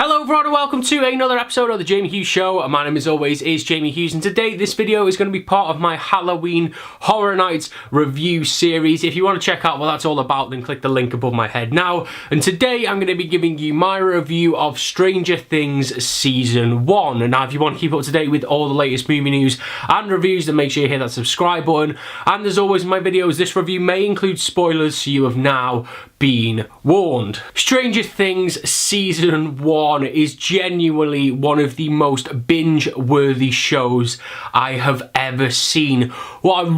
Hello everyone and welcome to another episode of The Jamie Hughes Show. My name as always is Jamie Hughes, and today this video is going to be part of my Halloween Horror Nights review series. If you want to check out what that's all about, then click the link above my head now. And today I'm going to be giving you my review of Stranger Things Season 1. And now if you want to keep up to date with all the latest movie news and reviews, then make sure you hit that subscribe button. And as always in my videos, this review may include spoilers, so you have now been warned. Stranger Things Season 1 is genuinely one of the most binge-worthy shows I have ever seen. What I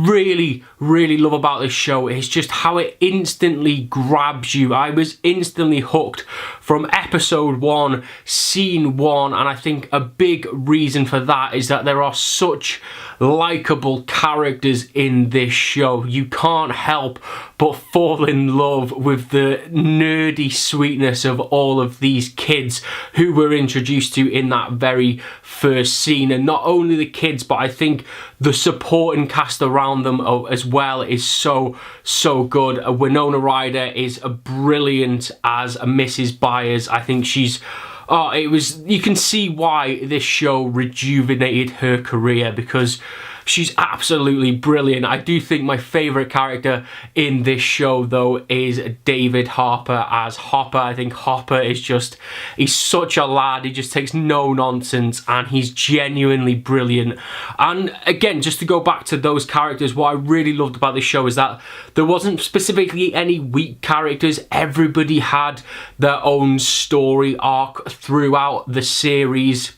really love about this show is just how it instantly grabs you. I was instantly hooked from episode 1, scene 1, and I think a big reason for that is that there are such likeable characters in this show. You can't help but fall in love with the nerdy sweetness of all of these kids who we're introduced to in that very first scene. And not only the kids, but I think the supporting cast around them as well is so good. Winona Ryder is brilliant as Mrs. Byers. I think she's you can see why this show rejuvenated her career, because she's absolutely brilliant. I do think my favourite character in this show, though, is David Harper as Hopper. I think Hopper is he's such a lad. He just takes no nonsense and he's genuinely brilliant. And again, just to go back to those characters, what I really loved about this show is that there wasn't specifically any weak characters. Everybody had their own story arc throughout the series.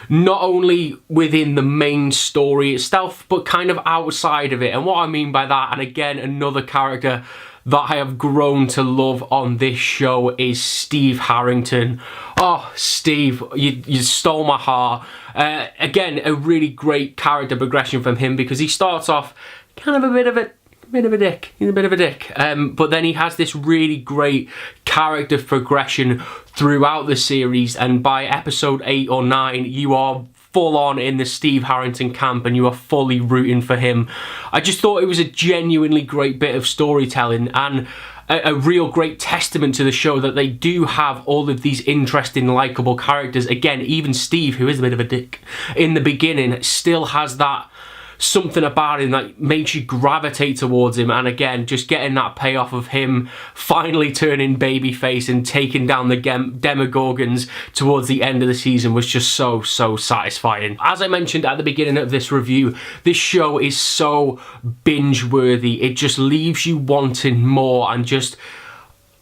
Not only within the main story itself, but kind of outside of it. And what I mean by that, and again, another character that I have grown to love on this show is Steve Harrington. Oh, Steve, you stole my heart. Again, a really great character progression from him, because he starts off kind of a bit of a dick. He's a bit of a dick. But then he has this really great character progression throughout the series, and by episode 8 or 9, you are full on in the Steve Harrington camp and you are fully rooting for him. I just thought it was a genuinely great bit of storytelling, and a real great testament to the show that they do have all of these interesting, likeable characters. Again, even Steve, who is a bit of a dick in the beginning, still has that something about him that makes you gravitate towards him. And again, just getting that payoff of him finally turning babyface and taking down the Demogorgons towards the end of the season was just so satisfying. As I mentioned at the beginning of this review, this show is so binge worthy. It just leaves you wanting more, and just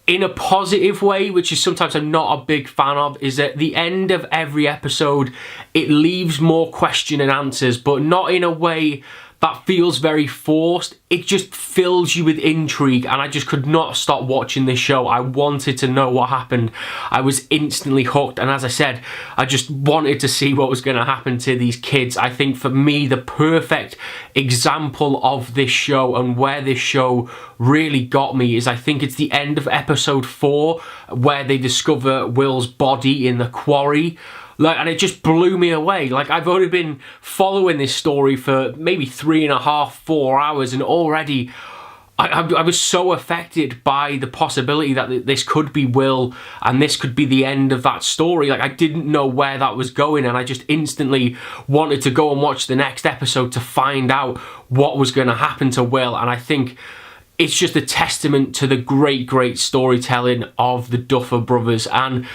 in a positive way, which is sometimes I'm not a big fan of, is at the end of every episode, it leaves more question and answers, but not in a way that feels very forced. It just fills you with intrigue, and I just could not stop watching this show. I wanted to know what happened. I was instantly hooked, and as I said, I just wanted to see what was going to happen to these kids. I think for me, the perfect example of this show and where this show really got me is, I think it's the end of episode 4 where they discover Will's body in the quarry. And it just blew me away. I've only been following this story for maybe 3.5, 4 hours, and already I was so affected by the possibility that this could be Will and this could be the end of that story. I didn't know where that was going, and I just instantly wanted to go and watch the next episode to find out what was going to happen to Will. And I think it's just a testament to the great storytelling of the Duffer Brothers. And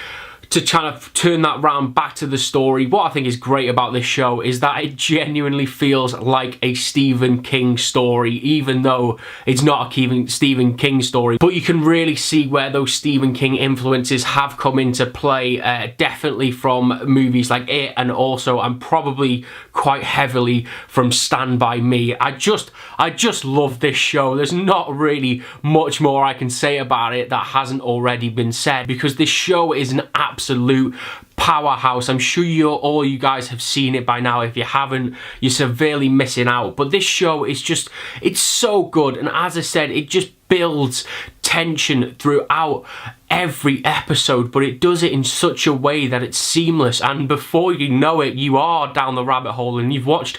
to kind of turn that round back to the story, what I think is great about this show is that it genuinely feels like a Stephen King story, even though it's not a Stephen King story. But you can really see where those Stephen King influences have come into play, definitely from movies like It, and also, and probably quite heavily, from Stand By Me. I just love this show. There's not really much more I can say about it that hasn't already been said, because this show is an absolute powerhouse. I'm sure all you guys have seen it by now. If you haven't, you're severely missing out. But this show is it's so good, and as I said, it just builds tension throughout every episode, but it does it in such a way that it's seamless, and before you know it, you are down the rabbit hole and you've watched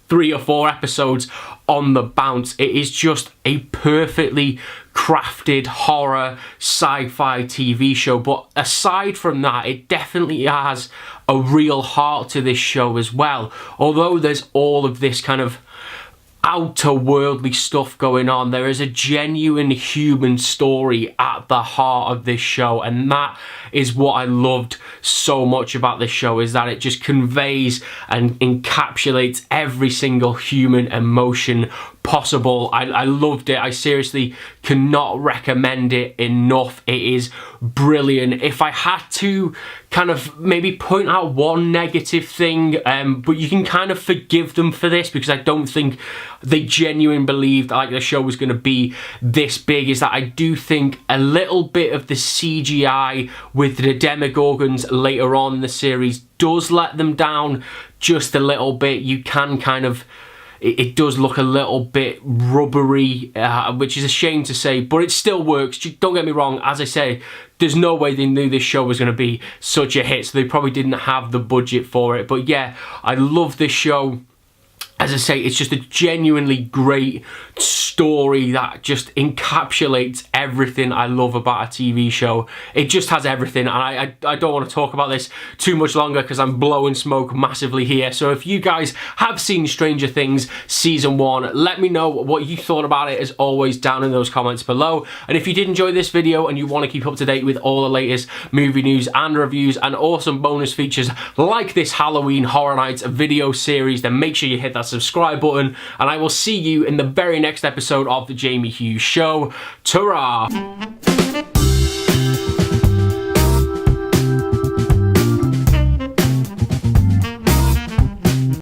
3 or 4 episodes on the bounce. It is just a perfectly crafted horror sci-fi TV show. But aside from that, it definitely has a real heart to this show as well. Although there's all of this kind of outer worldly stuff going on, there is a genuine human story at the heart of this show, and that is what I loved so much about this show, is that it just conveys and encapsulates every single human emotion possible. I loved it. I seriously cannot recommend it enough. It is brilliant. If I had to kind of maybe point out one negative thing, but you can kind of forgive them for this because I don't think they genuinely believed like the show was going to be this big, is that I do think a little bit of the CGI with the Demogorgons later on in the series does let them down just a little bit. You can kind of, it does look a little bit rubbery, which is a shame to say, but it still works. Don't get me wrong, as I say, there's no way they knew this show was going to be such a hit, so they probably didn't have the budget for it. But yeah, I love this show. As I say, it's just a genuinely great story that just encapsulates everything I love about a TV show. It just has everything, and I don't want to talk about this too much longer because I'm blowing smoke massively here. So if you guys have seen Stranger Things Season 1, let me know what you thought about it, as always, down in those comments below. And if you did enjoy this video and you want to keep up to date with all the latest movie news and reviews and awesome bonus features like this Halloween Horror Nights video series, then make sure you hit that subscribe button, and I will see you in the very next episode of The Jamie Hughes Show. Ta-ra!